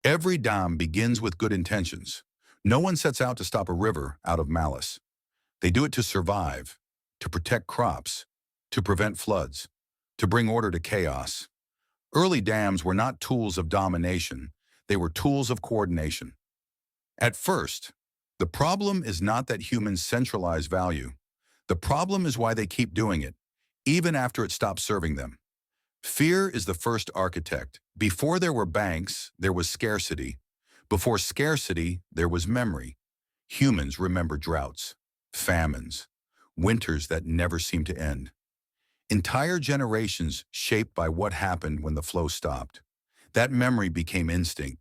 Every dam begins with good intentions. No one sets out to stop a river out of malice. They do it to survive, to protect crops, to prevent floods, to bring order to chaos. Early dams were not tools of domination, they were tools of coordination. At first, the problem is not that humans centralize value. The problem is why they keep doing it, even after it stops serving them. Fear is the first architect. Before there were banks, there was scarcity. Before scarcity, there was memory. Humans remember droughts, famines, winters that never seem to end. Entire generations shaped by what happened when the flow stopped. That memory became instinct,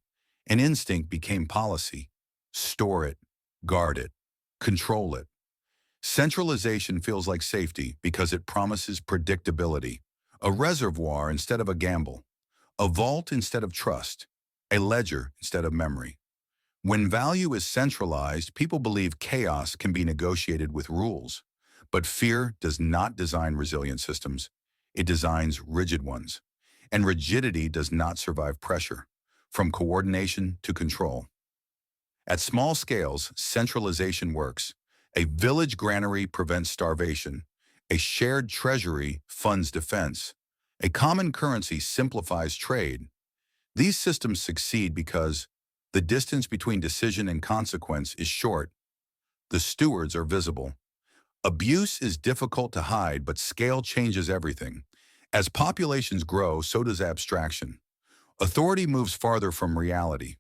and instinct became policy. Store it, guard it, control it. Centralization feels like safety because it promises predictability. A reservoir instead of a gamble. A vault instead of trust. A ledger instead of memory. When value is centralized, people believe chaos can be negotiated with rules. But fear does not design resilient systems. It designs rigid ones. And rigidity does not survive pressure, from coordination to control. At small scales, centralization works. A village granary prevents starvation. A shared treasury funds defense. A common currency simplifies trade. These systems succeed because the distance between decision and consequence is short. The stewards are visible. Abuse is difficult to hide, but scale changes everything. As populations grow, so does abstraction. Authority moves farther from reality.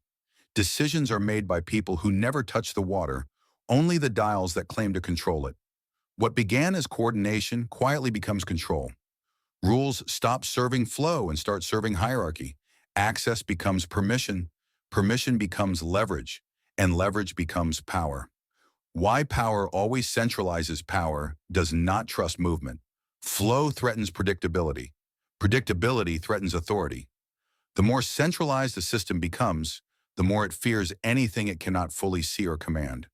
Decisions are made by people who never touch the water, only the dials that claim to control it. What began as coordination quietly becomes control. Rules stop serving flow and start serving hierarchy. Access becomes permission, permission becomes leverage, and leverage becomes power. Why power always centralizes power does not trust movement. Flow threatens predictability. Predictability threatens authority. The more centralized a system becomes, the more it fears anything it cannot fully see or command.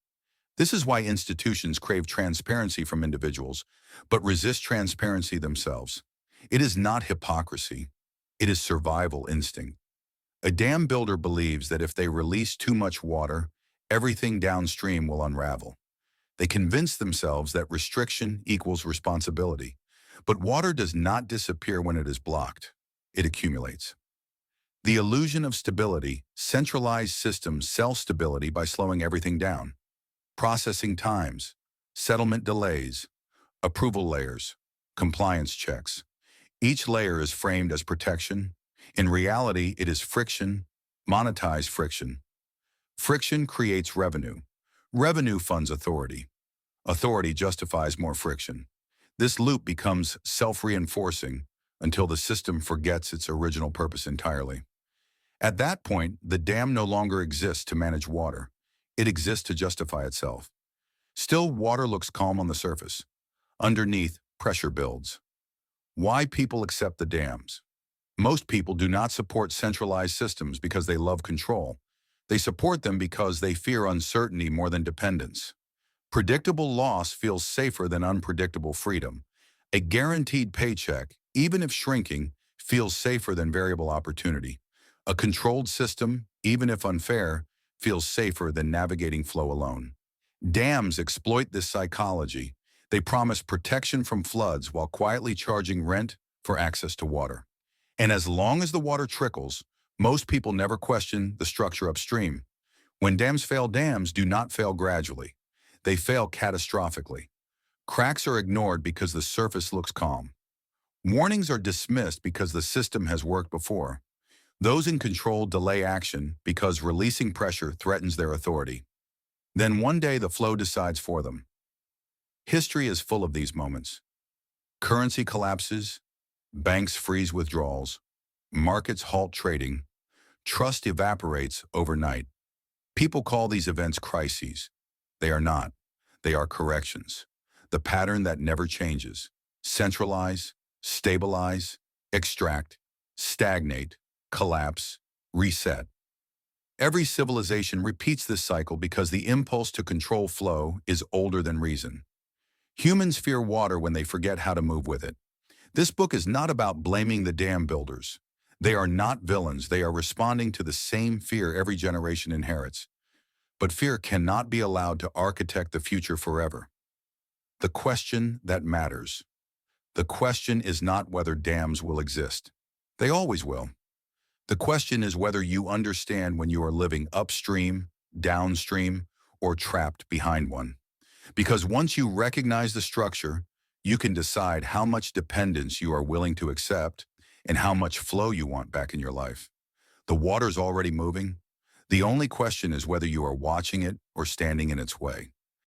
This is why institutions crave transparency from individuals, but resist transparency themselves. It is not hypocrisy. It is survival instinct. A dam builder believes that if they release too much water, everything downstream will unravel. They convince themselves that restriction equals responsibility. But water does not disappear when it is blocked. It accumulates. The illusion of stability, centralized systems sell stability by slowing everything down. Processing times, settlement delays, approval layers, compliance checks. Each layer is framed as protection. In reality, it is friction, monetized friction. Friction creates revenue. Revenue funds authority. Authority justifies more friction. This loop becomes self-reinforcing until the system forgets its original purpose entirely. At that point, the dam no longer exists to manage water. It exists to justify itself. Still, water looks calm on the surface. Underneath, pressure builds. Why people accept the dams? Most people do not support centralized systems because they love control. They support them because they fear uncertainty more than dependence. Predictable loss feels safer than unpredictable freedom. A guaranteed paycheck, even if shrinking, feels safer than variable opportunity. A controlled system, even if unfair, feels safer than navigating flow alone. Dams exploit this psychology. They promise protection from floods while quietly charging rent for access to water. And as long as the water trickles, most people never question the structure upstream. When dams do not fail gradually. They fail catastrophically. Cracks are ignored because the surface looks calm. Warnings are dismissed because the system has worked before. Those in control delay action because releasing pressure threatens their authority. Then one day the flow decides for them. History is full of these moments. Currency collapses, banks freeze withdrawals, markets halt trading, trust evaporates overnight. People call these events crises. They are not. They are corrections. The pattern that never changes. Centralize, stabilize, extract, stagnate, collapse, reset. Every civilization repeats this cycle because the impulse to control flow is older than reason. Humans fear water when they forget how to move with it. This book is not about blaming the dam builders. They are not villains. They are responding to the same fear every generation inherits. But fear cannot be allowed to architect the future forever. The question that matters. The question is not whether dams will exist. They always will. The question is whether you understand when you are living upstream, downstream, or trapped behind one. Because once you recognize the structure, you can decide how much dependence you are willing to accept and how much flow you want back in your life. The water's already moving. The only question is whether you are watching it or standing in its way.